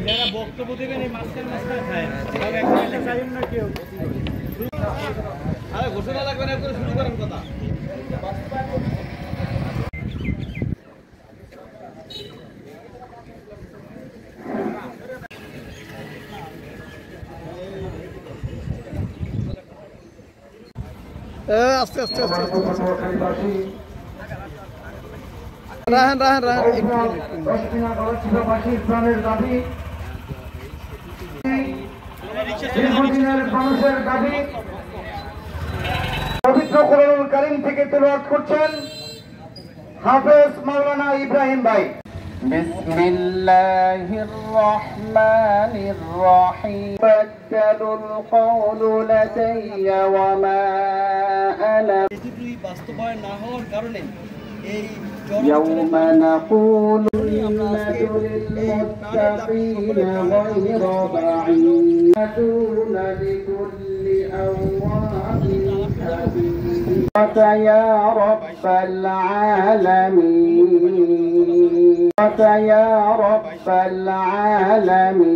যারা বক্তব্য দেবেন এই মাঝখানে খায় না কেউ। আরে ঘোষণা লাগবে না, শুরু করেন কথা। আস্তে আস্তে আস্তে রাহেন রাহেন রাহেন প্রাণের দাবি, দীর্ঘদিনের মানুষের দাবি পবিত্র কোরআনুল কারীম থেকে তেলাওয়াত করছেন হাফেজ মাওলানা ইব্রাহিম ভাই। বিসমিল্লাহির রহমানির রহিম। বাদালুল কওলু লাদাইয়া ওয়া মা আনা বাস্তবায়ন না হওয়ার কারণে এই يوم نقول للمتقين غير بعيد دون لكل أواب حفيظ يا رب العالمين يا رب العالمين।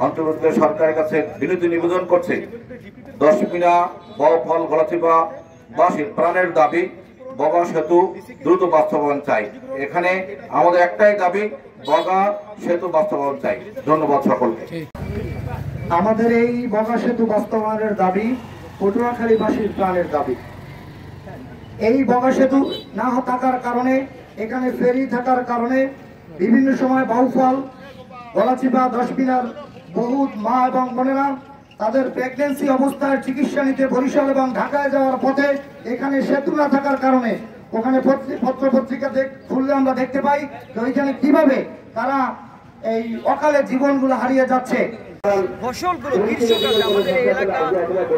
অন্তর্বর্তী সরকারের কাছে বিনতি নিবেদন করছে 10 মিনা বফল গলাচিপা বাসীর প্রাণের দাবি বগা সেতু দ্রুত বাস্তবায়ন চাই। এখানে আমাদের একটাই দাবি, বগা সেতু বাস্তবায়ন চাই। ধন্যবাদ সকলকে। আমাদের এই বগা সেতু বাস্তবায়নের দাবি পটুয়াখালীবাসীর প্রাণের দাবি। এই বগা সেতু না থাকার কারণে, এখানে ফেরি থাকার কারণে বিভিন্ন সময় বাউফল গলাচিপা 10 মিনার বহুত মা এবং বোনেরা তাদের প্রেগন্যান্সি অবস্থায় চিকিৎসা নিতে বরিশাল এবং ঢাকায় যাওয়ার পথে এখানে সেতু না থাকার কারণে ওখানে পত্র পত্রিকা খুললে আমরা দেখতে পাই যে ওইখানে কিভাবে তারা এই অকালে জীবনগুলো হারিয়ে যাচ্ছে। ফসলগুলো কৃষকরা আমাদের এই এলাকা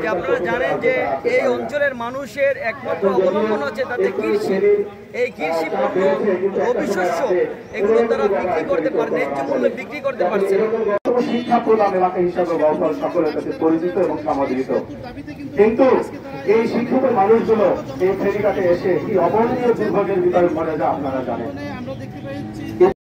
যে আপনারা জানেন যে এই অঞ্চলের মানুষের একমাত্র অবলম্বন হচ্ছে তাদের কৃষি। এই কৃষি পণ্য রবি শস্য এগুলো তারা বিক্রি করতে পারে, ন্যায্য মূল্যে বিক্রি করতে পারছে না। শিক্ষা প্রদান এলাকা হিসাবে বাউফল সকলের কাছে পরিচিত এবং সমাদৃত, কিন্তু এই শিক্ষিত মানুষগুলো এই ফেরিঘাটে এসে কি অবর্ণনীয় দুর্ভোগের ভিতরে পড়ে যা আপনারা জানেন।